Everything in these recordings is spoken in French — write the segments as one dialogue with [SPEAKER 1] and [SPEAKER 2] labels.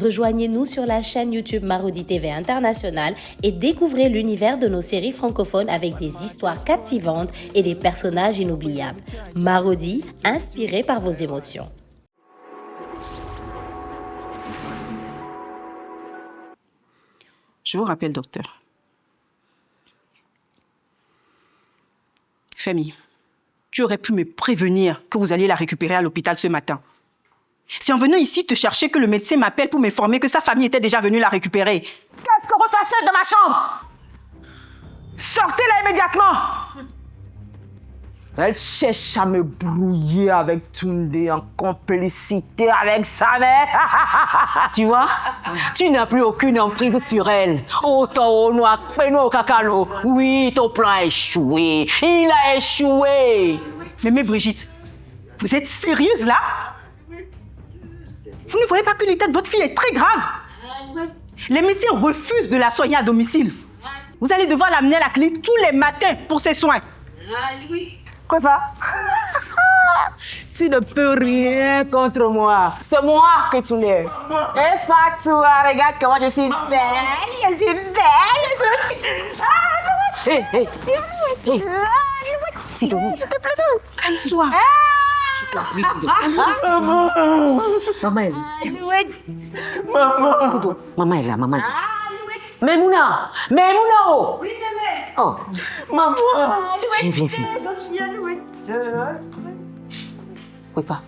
[SPEAKER 1] Rejoignez-nous sur la chaîne YouTube Marodi TV International et découvrez l'univers de nos séries francophones avec des histoires captivantes et des personnages inoubliables. Marodi, inspiré par vos émotions.
[SPEAKER 2] Je vous rappelle, docteur. Femi, tu aurais pu me prévenir que vous alliez la récupérer à l'hôpital ce matin. C'est en venant ici te chercher que le médecin m'appelle pour m'informer que sa famille était déjà venue la récupérer. Qu'est-ce que vous faites de ma chambre? Sortez-la immédiatement!
[SPEAKER 3] Elle cherche à me brouiller avec Tunde en complicité avec sa mère. Tu vois, tu n'as plus aucune emprise sur elle. Autant noir, peno kakalo. Oui, ton plan a échoué. Il a échoué.
[SPEAKER 2] Mais Brigitte, vous êtes sérieuse là? Vous ne voyez pas que l'état de votre fille est très grave? Les médecins refusent de la soigner à domicile. Vous allez devoir l'amener à la clinique tous les matins pour ses soins. Quoi va?
[SPEAKER 3] Tu ne peux rien contre moi. C'est moi que tu l'es. Et pas toi. Regarde comment je suis belle. Je suis belle. Hé, hé. S'il te plaît. S'il te plaît.
[SPEAKER 2] Calme-toi.
[SPEAKER 3] Maman est là. Maman est là, maman est là. Memouna! Memouna! Oui, bébé! Oh! Maman! Viens. Oui, va.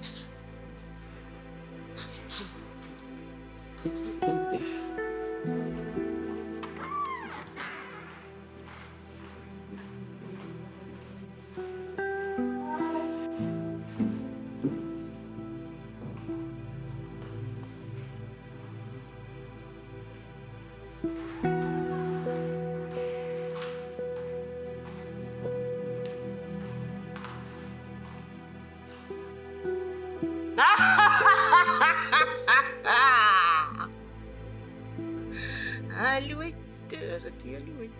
[SPEAKER 2] Alouette, je dis alouette.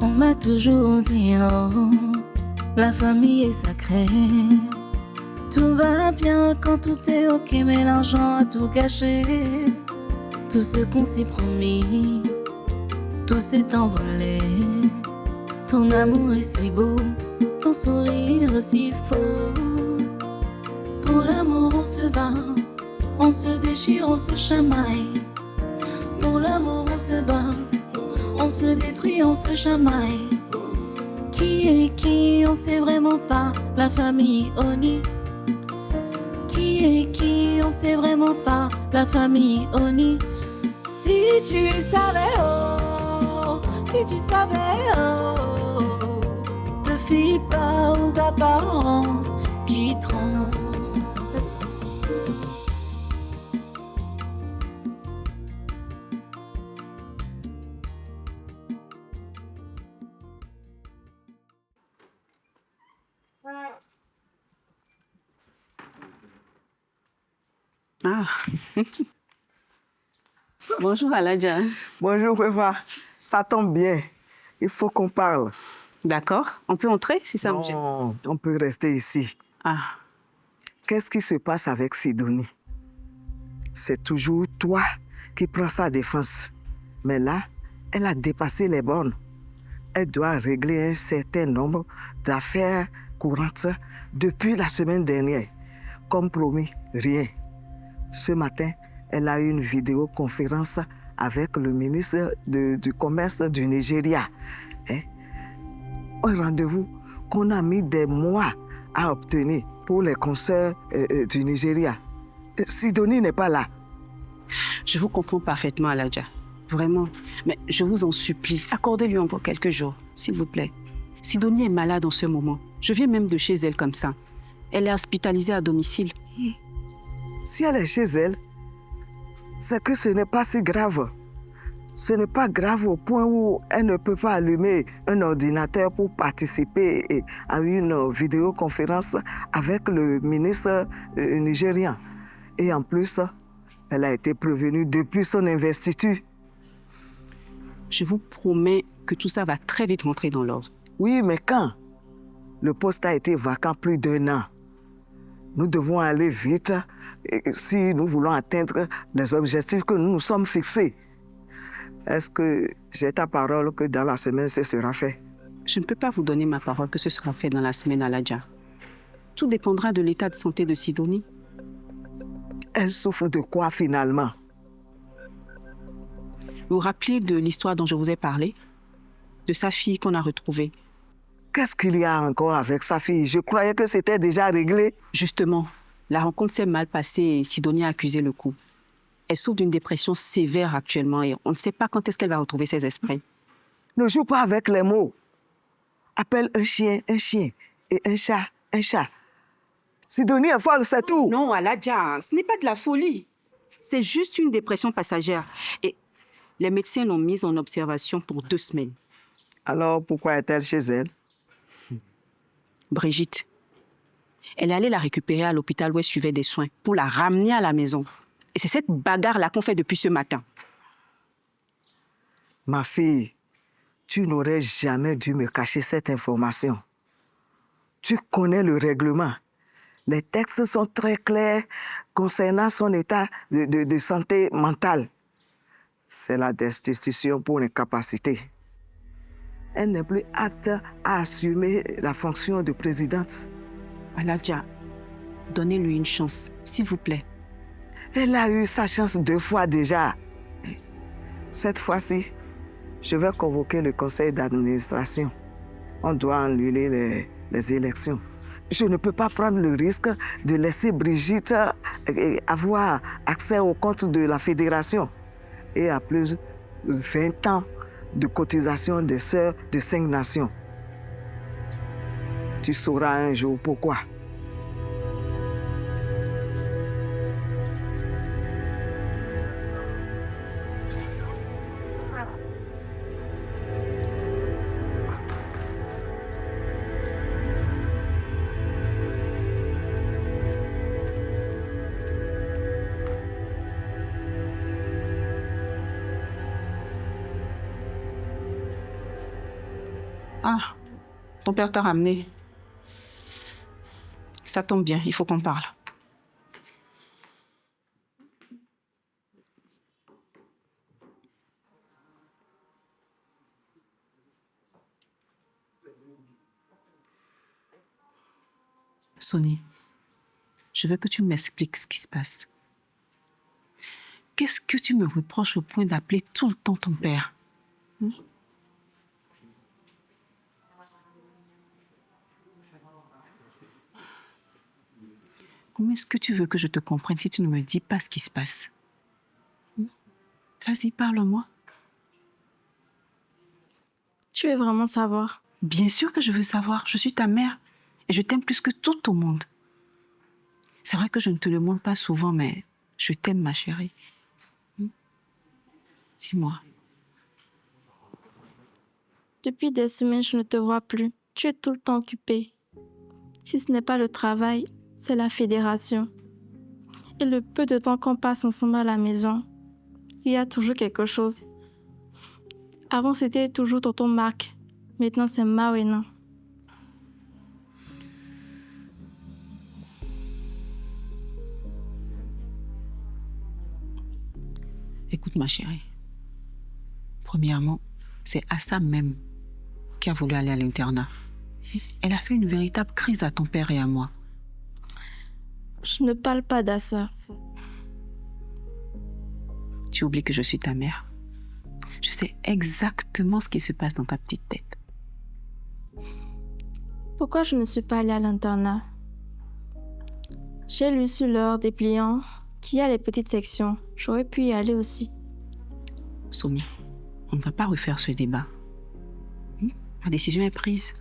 [SPEAKER 4] On m'a toujours dit oh, la famille est sacrée. Tout va bien quand tout est ok, mais l'argent a tout gâché. Tout ce qu'on s'est promis, tout s'est envolé. Ton amour est si beau, ton sourire si faux. Pour l'amour on se bat, on se déchire, on se chamaille. Pour l'amour on se bat, on se détruit, on se chamaille. Qui est qui, on sait vraiment pas. La famille Oni. Qui est qui, on sait vraiment pas. La famille Oni. Si tu savais, oh, si tu savais, oh, te fie pas aux apparences qui trompent.
[SPEAKER 2] Ah. Bonjour Aladja.
[SPEAKER 5] Bonjour Wefa. Ça tombe bien. Il faut qu'on parle.
[SPEAKER 2] D'accord. On peut entrer si ça vous gêne?
[SPEAKER 5] Non, on peut rester ici.
[SPEAKER 2] Ah.
[SPEAKER 5] Qu'est-ce qui se passe avec Sidonie? C'est toujours toi qui prends sa défense. Mais là, elle a dépassé les bornes. Elle doit régler un certain nombre d'affaires courantes depuis la semaine dernière. Comme promis, rien. Ce matin, elle a eu une vidéoconférence avec le ministre du Commerce du Nigeria. Un rendez-vous qu'on a mis des mois à obtenir pour les concerts du Nigeria. Sidonie n'est pas là.
[SPEAKER 2] Je vous comprends parfaitement, Aladja. Vraiment. Mais je vous en supplie, accordez-lui encore quelques jours, s'il vous plaît. Sidonie est malade en ce moment. Je viens même de chez elle comme ça. Elle est hospitalisée à domicile.
[SPEAKER 5] Si elle est chez elle, c'est que ce n'est pas si grave. Ce n'est pas grave au point où elle ne peut pas allumer un ordinateur pour participer à une vidéoconférence avec le ministre nigérien. Et en plus, elle a été prévenue depuis son investiture.
[SPEAKER 2] Je vous promets que tout ça va très vite rentrer dans l'ordre.
[SPEAKER 5] Oui, mais quand? Le poste a été vacant plus d'1 an. Nous devons aller vite si nous voulons atteindre les objectifs que nous nous sommes fixés. Est-ce que j'ai ta parole que dans la semaine, ce sera fait?
[SPEAKER 2] Je ne peux pas vous donner ma parole que ce sera fait dans la semaine, Aladja. Tout dépendra de l'état de santé de Sidonie.
[SPEAKER 5] Elle souffre de quoi finalement?
[SPEAKER 2] Vous vous rappelez de l'histoire dont je vous ai parlé? De sa fille qu'on a retrouvée?
[SPEAKER 5] Qu'est-ce qu'il y a encore avec sa fille? Je croyais que c'était déjà réglé.
[SPEAKER 2] Justement, la rencontre s'est mal passée et Sidonie a accusé le coup. Elle souffre d'une dépression sévère actuellement et on ne sait pas quand est-ce qu'elle va retrouver ses esprits.
[SPEAKER 5] Ne joue pas avec les mots. Appelle un chien et un chat. Sidonie est folle, c'est tout.
[SPEAKER 2] Non, Aladja, ce n'est pas de la folie. C'est juste une dépression passagère. Et les médecins l'ont mise en observation pour 2 semaines.
[SPEAKER 5] Alors pourquoi est-elle chez elle?
[SPEAKER 2] Brigitte, elle est allée la récupérer à l'hôpital où elle suivait des soins pour la ramener à la maison. Et c'est cette bagarre-là qu'on fait depuis ce matin.
[SPEAKER 5] Ma fille, tu n'aurais jamais dû me cacher cette information. Tu connais le règlement. Les textes sont très clairs concernant son état de santé mentale. C'est la destitution pour incapacité. Elle n'est plus apte à assumer la fonction de présidente.
[SPEAKER 2] Aladja, donnez-lui une chance, s'il vous plaît.
[SPEAKER 5] Elle a eu sa chance 2 fois déjà. Cette fois-ci, je vais convoquer le conseil d'administration. On doit annuler les élections. Je ne peux pas prendre le risque de laisser Brigitte avoir accès au compte de la fédération. Et à plus de 20 ans de cotisation des sœurs de 5 nations. Tu sauras un jour pourquoi.
[SPEAKER 2] Ah, ton père t'a ramené. Ça tombe bien, il faut qu'on parle. Sonny, je veux que tu m'expliques ce qui se passe. Qu'est-ce que tu me reproches au point d'appeler tout le temps ton père? Comment est-ce que tu veux que je te comprenne si tu ne me dis pas ce qui se passe? Vas-y, parle-moi.
[SPEAKER 6] Tu veux vraiment savoir?
[SPEAKER 2] Bien sûr que je veux savoir. Je suis ta mère et je t'aime plus que tout au monde. C'est vrai que je ne te le montre pas souvent, mais je t'aime, ma chérie. Dis-moi.
[SPEAKER 6] Depuis des semaines, je ne te vois plus. Tu es tout le temps occupée. Si ce n'est pas le travail, c'est la fédération. Et le peu de temps qu'on passe ensemble à la maison, il y a toujours quelque chose. Avant, c'était toujours tonton Marc. Maintenant, c'est Mawena.
[SPEAKER 2] Écoute, ma chérie. Premièrement, c'est Assa même qui a voulu aller à l'internat. Elle a fait une véritable crise à ton père et à moi.
[SPEAKER 6] Je ne parle pas d'Assa.
[SPEAKER 2] Tu oublies que je suis ta mère. Je sais exactement ce qui se passe dans ta petite tête.
[SPEAKER 6] Pourquoi je ne suis pas allée à l'internat? J'ai lu sur leur dépliant qu'il y a les petites sections. J'aurais pu y aller aussi.
[SPEAKER 2] Sonia, on ne va pas refaire ce débat. Ma décision est prise.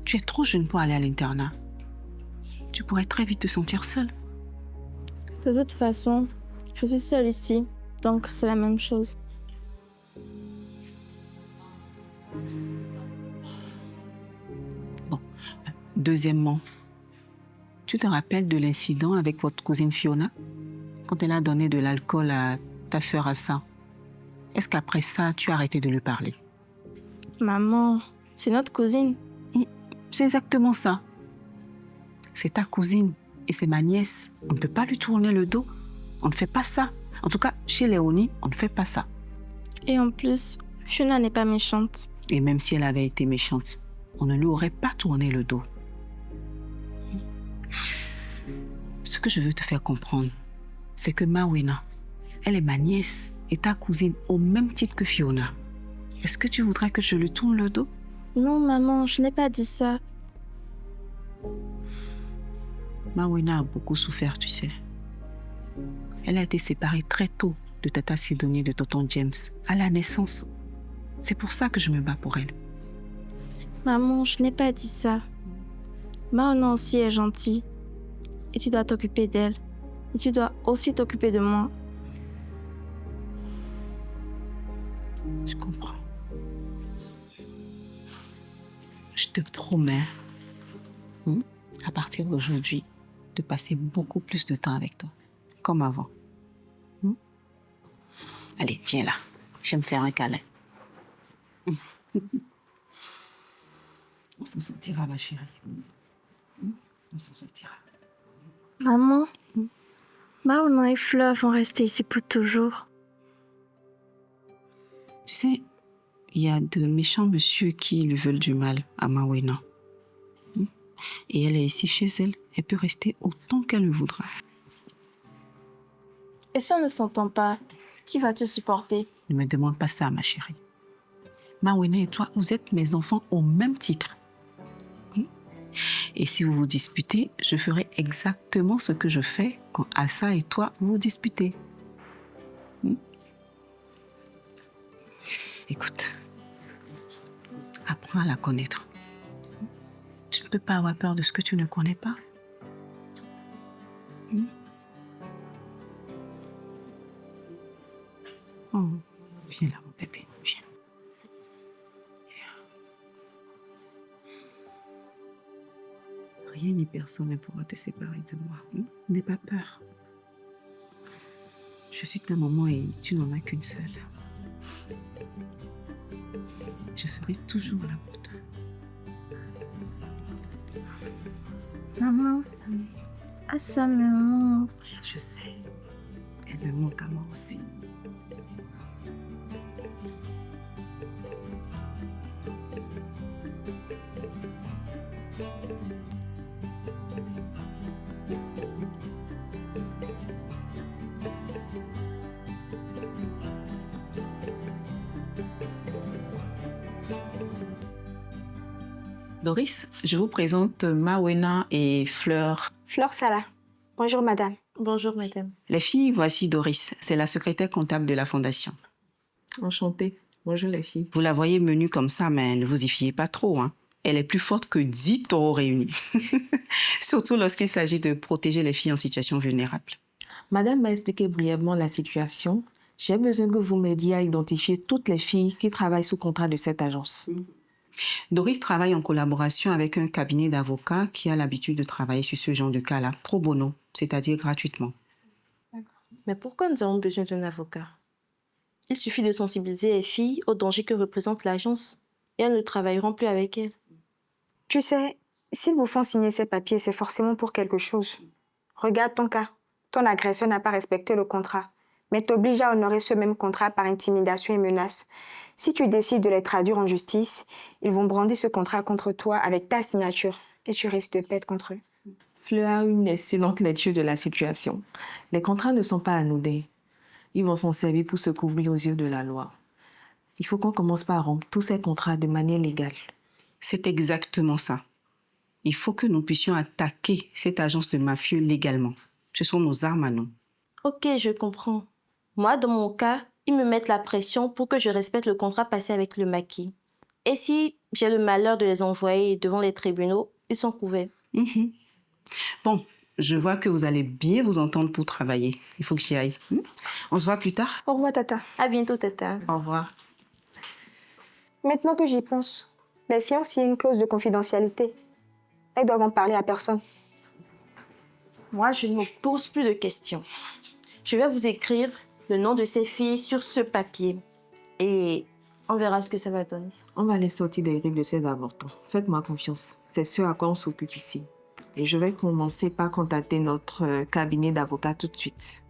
[SPEAKER 2] Tu es trop jeune pour aller à l'internat. Tu pourrais très vite te sentir seule.
[SPEAKER 6] De toute façon, je suis seule ici, donc c'est la même chose.
[SPEAKER 2] Bon. Deuxièmement, tu te rappelles de l'incident avec votre cousine Fiona quand elle a donné de l'alcool à ta sœur Assa? Est-ce qu'après ça, tu as arrêté de lui parler?
[SPEAKER 6] Maman, c'est notre cousine.
[SPEAKER 2] C'est exactement ça. C'est ta cousine et c'est ma nièce. On ne peut pas lui tourner le dos. On ne fait pas ça. En tout cas, chez Léonie, on ne fait pas ça.
[SPEAKER 6] Et en plus, Fiona n'est pas méchante.
[SPEAKER 2] Et même si elle avait été méchante, on ne lui aurait pas tourné le dos. Ce que je veux te faire comprendre, c'est que Mawena, elle est ma nièce et ta cousine au même titre que Fiona. Est-ce que tu voudrais que je lui tourne le dos?
[SPEAKER 6] Non, maman, je n'ai pas dit ça.
[SPEAKER 2] Mawena a beaucoup souffert, tu sais. Elle a été séparée très tôt de Tata Sidonie et de Tonton James, à la naissance. C'est pour ça que je me bats pour elle.
[SPEAKER 6] Maman, je n'ai pas dit ça. Maman aussi est gentille. Et tu dois t'occuper d'elle. Et tu dois aussi t'occuper de moi.
[SPEAKER 2] Je comprends. Je te promets, à partir d'aujourd'hui, de passer beaucoup plus de temps avec toi, comme avant. Allez, viens là. Je vais me faire un câlin. On s'en sortira, ma chérie. On s'en sortira.
[SPEAKER 6] Maman, Maman et Fleur vont rester ici pour toujours.
[SPEAKER 2] Tu sais, il y a de méchants messieurs qui lui veulent du mal à Mawena. Et elle est ici chez elle. Elle peut rester autant qu'elle le voudra.
[SPEAKER 6] Et si on ne s'entend pas, qui va te supporter?
[SPEAKER 2] Ne me demande pas ça, ma chérie. Mawena et toi, vous êtes mes enfants au même titre. Et si vous vous disputez, je ferai exactement ce que je fais quand Assa et toi vous disputez. Écoute, apprends à la connaître. Tu ne peux pas avoir peur de ce que tu ne connais pas. Oh, viens là, mon bébé, viens. Rien ni personne ne pourra te séparer de moi. N'aie pas peur. Je suis ta maman et tu n'en as qu'une seule. Je serai toujours là pour toi.
[SPEAKER 6] Maman, Assa me manque.
[SPEAKER 2] Je sais. Elle me manque à moi aussi. Doris, je vous présente Mawena et Fleur.
[SPEAKER 7] Fleur Salah. Bonjour madame.
[SPEAKER 6] Bonjour madame.
[SPEAKER 2] Les filles, voici Doris. C'est la secrétaire comptable de la fondation.
[SPEAKER 8] Enchantée. Bonjour les filles.
[SPEAKER 2] Vous la voyez menue comme ça, mais ne vous y fiez pas trop. Elle est plus forte que 10 taureaux réunis. Surtout lorsqu'il s'agit de protéger les filles en situation vulnérable.
[SPEAKER 8] Madame m'a expliqué brièvement la situation. J'ai besoin que vous m'aidiez à identifier toutes les filles qui travaillent sous contrat de cette agence.
[SPEAKER 2] Doris travaille en collaboration avec un cabinet d'avocats qui a l'habitude de travailler sur ce genre de cas-là, pro bono, c'est-à-dire gratuitement.
[SPEAKER 9] Mais pourquoi nous avons besoin d'un avocat? Il suffit de sensibiliser les filles aux dangers que représente l'agence et elles ne travailleront plus avec elle.
[SPEAKER 7] Tu sais, s'ils vous font signer ces papiers, c'est forcément pour quelque chose. Regarde ton cas. Ton agresseur n'a pas respecté le contrat, mais t'oblige à honorer ce même contrat par intimidation et menace. Si tu décides de les traduire en justice, ils vont brandir ce contrat contre toi avec ta signature et tu risques de perdre contre eux.
[SPEAKER 8] Fleur a une excellente lecture de la situation. Les contrats ne sont pas anodins. Ils vont s'en servir pour se couvrir aux yeux de la loi. Il faut qu'on commence par rompre tous ces contrats de manière légale.
[SPEAKER 2] C'est exactement ça. Il faut que nous puissions attaquer cette agence de mafieux légalement. Ce sont nos armes à nous.
[SPEAKER 9] Ok, je comprends. Moi, dans mon cas, ils me mettent la pression pour que je respecte le contrat passé avec le maquis. Et si j'ai le malheur de les envoyer devant les tribunaux, ils sont couverts.
[SPEAKER 2] Bon, je vois que vous allez bien vous entendre pour travailler. Il faut que j'y aille. On se voit plus tard.
[SPEAKER 7] Au revoir, Tata.
[SPEAKER 9] À bientôt, Tata.
[SPEAKER 2] Au revoir.
[SPEAKER 7] Maintenant que j'y pense, les filles ont signé une clause de confidentialité. Elles doivent en parler à personne.
[SPEAKER 9] Moi, je ne me pose plus de questions. Je vais vous écrire le nom de ces filles sur ce papier. Et on verra ce que ça va donner.
[SPEAKER 8] On va les sortir des griffes de ces avortons. Faites-moi confiance. C'est ce à quoi on s'occupe ici. Et je vais commencer par contacter notre cabinet d'avocats tout de suite.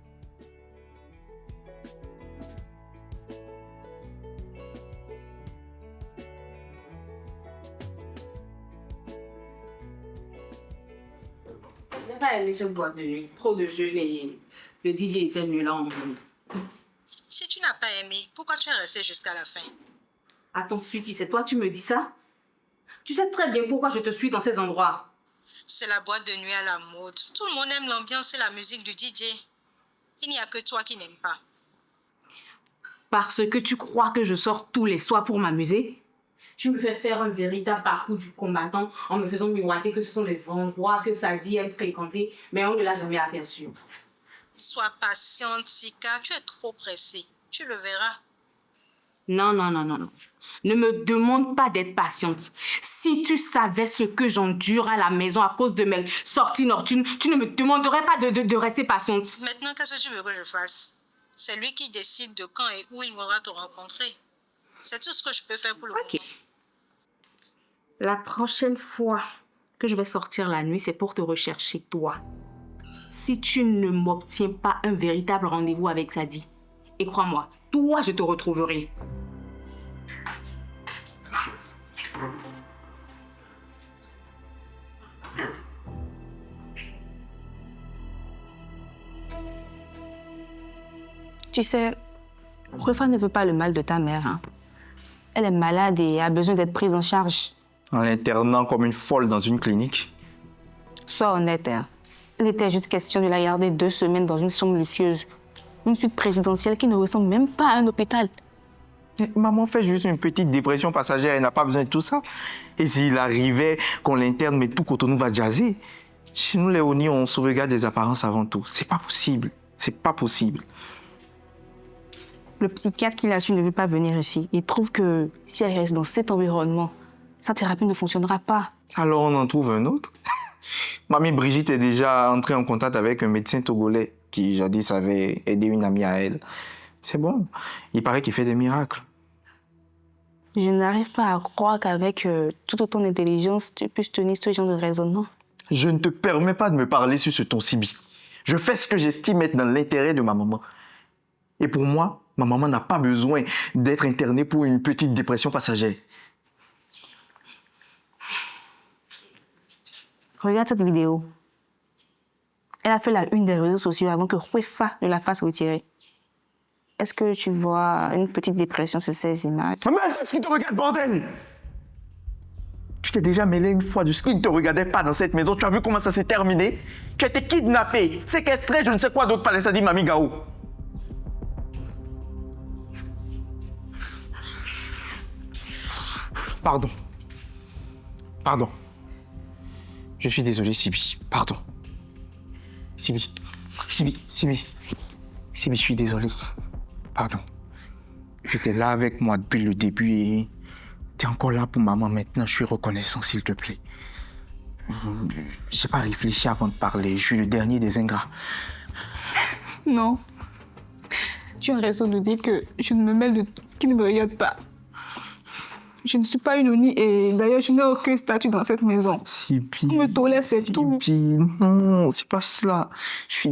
[SPEAKER 3] Je n'ai pas aimé ce boîte de nuit. Trop de jeux et le DJ était venu là en ligne.
[SPEAKER 10] Si tu n'as pas aimé, pourquoi tu es resté jusqu'à la fin?
[SPEAKER 3] Attends, Sweetie, c'est toi tu me dis ça? Tu sais très bien pourquoi je te suis dans ces endroits.
[SPEAKER 10] C'est la boîte de nuit à la mode. Tout le monde aime l'ambiance et la musique du DJ. Il n'y a que toi qui n'aimes pas.
[SPEAKER 3] Parce que tu crois que je sors tous les soirs pour m'amuser? Tu me fais faire un véritable parcours du combattant en me faisant miroiter que ce sont les endroits que Sadie aime fréquenter, mais on ne l'a jamais aperçu.
[SPEAKER 10] Sois patiente, Sika. Tu es trop pressée. Tu le verras.
[SPEAKER 3] Non. Ne me demande pas d'être patiente. Si tu savais ce que j'endure à la maison à cause de mes sorties nocturnes, tu ne me demanderais pas de rester patiente.
[SPEAKER 10] Maintenant, qu'est-ce que tu veux que je fasse? C'est lui qui décide de quand et où il voudra te rencontrer. C'est tout ce que je peux faire pour le moment.
[SPEAKER 3] La prochaine fois que je vais sortir la nuit, c'est pour te rechercher, toi. Si tu ne m'obtiens pas un véritable rendez-vous avec Sadie, et crois-moi, toi, je te retrouverai.
[SPEAKER 11] Tu sais, Rufa ne veut pas le mal de ta mère. Hein. Elle est malade et a besoin d'être prise en charge.
[SPEAKER 12] En l'internant comme une folle dans une clinique.
[SPEAKER 11] Sois honnête, hein. Il était juste question de la garder 2 semaines dans une chambre luxueuse. Une suite présidentielle qui ne ressemble même pas à un hôpital.
[SPEAKER 12] Maman fait juste une petite dépression passagère, elle n'a pas besoin de tout ça. Et s'il arrivait qu'on l'interne, mais tout Cotonou va jazzer. Chez nous, les Oni, on sauvegarde les apparences avant tout. C'est pas possible. C'est pas possible.
[SPEAKER 11] Le psychiatre qui l'a su ne veut pas venir ici. Il trouve que si elle reste dans cet environnement, sa thérapie ne fonctionnera pas.
[SPEAKER 12] Alors on en trouve un autre. Mamie Brigitte est déjà entrée en contact avec un médecin togolais qui jadis avait aidé une amie à elle. C'est bon. Il paraît qu'il fait des miracles.
[SPEAKER 11] Je n'arrive pas à croire qu'avec toute autant d'intelligence, tu puisses tenir ce genre de raisonnement.
[SPEAKER 12] Je ne te permets pas de me parler sur ce ton, Sibi. Je fais ce que j'estime être dans l'intérêt de ma maman. Et pour moi, ma maman n'a pas besoin d'être internée pour une petite dépression passagère.
[SPEAKER 11] Regarde cette vidéo. Elle a fait la une des réseaux sociaux avant que Rufa ne la fasse retirer. Est-ce que tu vois une petite dépression sur ces images?
[SPEAKER 12] Mais qu'est-ce qui te regarde, bordel? Tu t'es déjà mêlé une fois de ce qui ne te regardait pas dans cette maison. Tu as vu comment ça s'est terminé? Tu as été kidnappé, séquestré, je ne sais quoi d'autre par les Sadi Mami Gao. Pardon. Je suis désolé, Sibi. Pardon. Sibi, je suis désolé. Pardon. J'étais là avec moi depuis le début et t'es encore là pour maman maintenant. Je suis reconnaissant, s'il te plaît. J'ai pas réfléchi avant de parler. Je suis le dernier des ingrats.
[SPEAKER 11] Non. Tu as raison de dire que je ne me mêle de ce qui ne me regarde pas. Je ne suis pas une Oni et d'ailleurs je n'ai aucun statut dans cette maison.
[SPEAKER 12] Sibi.
[SPEAKER 11] On me tolère, c'est tout.
[SPEAKER 12] Non, c'est pas cela. Je suis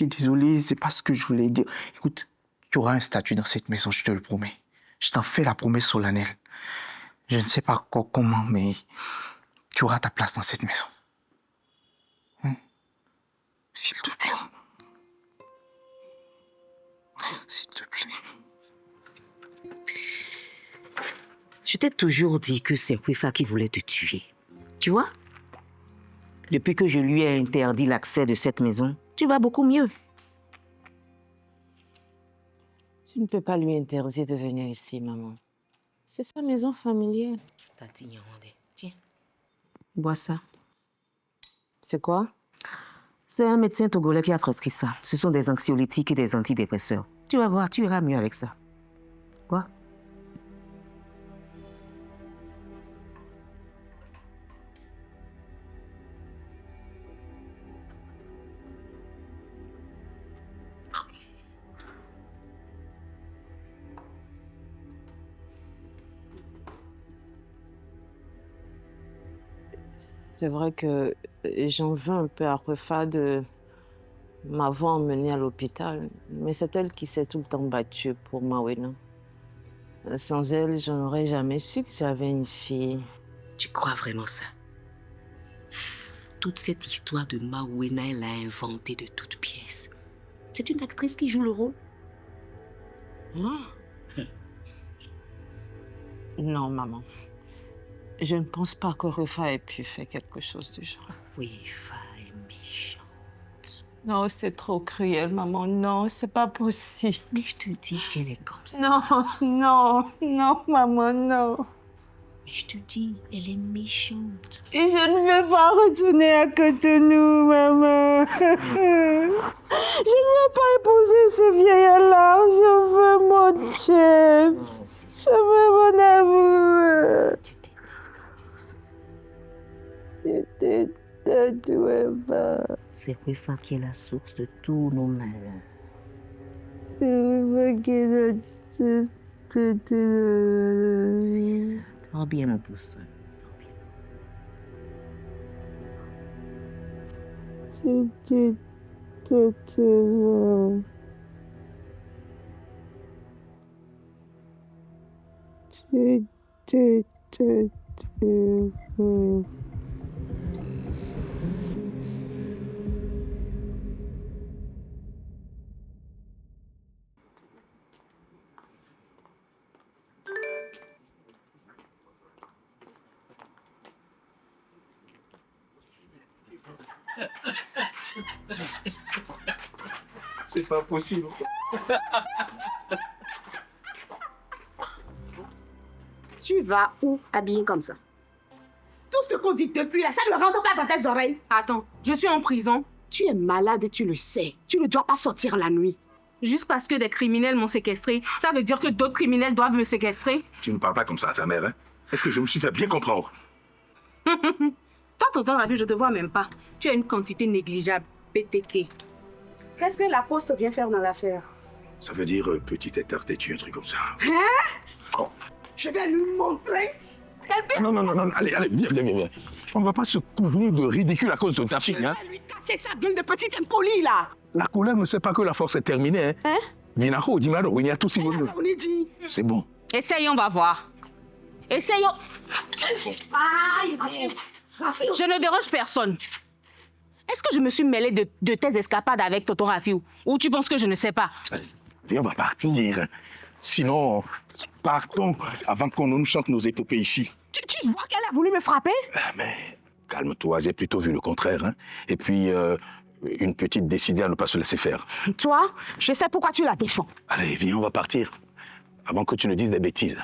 [SPEAKER 12] désolé, c'est pas ce que je voulais dire. Écoute, tu auras un statut dans cette maison, je te le promets. Je t'en fais la promesse solennelle. Je ne sais pas encore comment, mais tu auras ta place dans cette maison. S'il te plaît. S'il te plaît.
[SPEAKER 13] Je t'ai toujours dit que c'est Rufa qui voulait te tuer. Tu vois? Depuis que je lui ai interdit l'accès de cette maison, tu vas beaucoup mieux.
[SPEAKER 11] Tu ne peux pas lui interdire de venir ici, maman. C'est sa maison familiale.
[SPEAKER 13] Tiens.
[SPEAKER 11] Bois ça.
[SPEAKER 13] C'est quoi? C'est un médecin togolais qui a prescrit ça. Ce sont des anxiolytiques et des antidépresseurs. Tu vas voir, tu iras mieux avec ça. Quoi?
[SPEAKER 3] C'est vrai que j'en veux un peu à Refa de m'avoir emmenée à l'hôpital, mais c'est elle qui s'est tout le temps battue pour Mawena. Sans elle, je n'aurais jamais su que j'avais une fille.
[SPEAKER 13] Tu crois vraiment ça? Toute cette histoire de Mawena, elle l'a inventée de toutes pièces. C'est une actrice qui joue le rôle.
[SPEAKER 3] Non, maman. Je ne pense pas que Refa ait pu faire quelque chose du genre.
[SPEAKER 13] Oui, Refa est méchante.
[SPEAKER 3] Non, c'est trop cruel, maman. Non, c'est pas possible.
[SPEAKER 13] Mais je te dis qu'elle est comme ça.
[SPEAKER 3] Non, maman, non.
[SPEAKER 13] Mais je te dis, elle est méchante.
[SPEAKER 3] Et je ne veux pas retourner à Cotonou, maman. Je ne veux pas épouser ce vieillard-là. Je veux mon chef. Je veux mon amour. Je déteste Refa.
[SPEAKER 13] C'est Refa qui est la source de tous nos malheurs.
[SPEAKER 3] C'est Refa qui est la source de tous nos malheurs.
[SPEAKER 13] Dors bien, mon pouce.
[SPEAKER 3] Je déteste Refa. Je déteste Refa.
[SPEAKER 14] C'est pas possible.
[SPEAKER 15] Tu vas où habillée comme ça? Tout ce qu'on dit depuis là, ça ne rentre pas dans tes oreilles.
[SPEAKER 16] Attends, je suis en prison.
[SPEAKER 15] Tu es malade et tu le sais. Tu ne dois pas sortir la nuit.
[SPEAKER 16] Juste parce que des criminels m'ont séquestré, ça veut dire que d'autres criminels doivent me séquestrer?
[SPEAKER 14] Tu ne parles pas comme ça à ta mère, hein? Est-ce que je me suis fait bien comprendre?
[SPEAKER 16] Toi, tonton Ravi, je te vois même pas. Tu as une quantité négligeable. PTK.
[SPEAKER 15] Qu'est-ce que la poste vient faire dans l'affaire?
[SPEAKER 14] Ça veut dire petit étard têtu, un truc comme ça.
[SPEAKER 15] Hein? Oh. Je vais lui montrer.
[SPEAKER 14] Non, allez, viens. On ne va pas se couvrir de ridicule à cause de ta fille, hein?
[SPEAKER 15] Je vais lui casser sa gueule de petite impolie, là.
[SPEAKER 14] La colère ne sait pas que la force est terminée, hein? Vinaho, dis-moi, on y a tous si
[SPEAKER 15] On est dit.
[SPEAKER 14] C'est bon.
[SPEAKER 16] Essayons, on va voir. Essayons.
[SPEAKER 15] Aïe.
[SPEAKER 16] Je ne dérange personne. Est-ce que je me suis mêlée de tes escapades avec tonton Rafiou? Ou tu penses que je ne sais pas?
[SPEAKER 14] Viens, on va partir. Sinon, partons avant qu'on nous chante nos épopées ici.
[SPEAKER 15] Tu vois qu'elle a voulu me frapper?
[SPEAKER 14] Mais calme-toi, j'ai plutôt vu le contraire, hein? Et puis, une petite décidée à ne pas se laisser faire.
[SPEAKER 15] Toi, je sais pourquoi tu la défends.
[SPEAKER 14] Allez, viens, on va partir. Avant que tu ne dises des bêtises.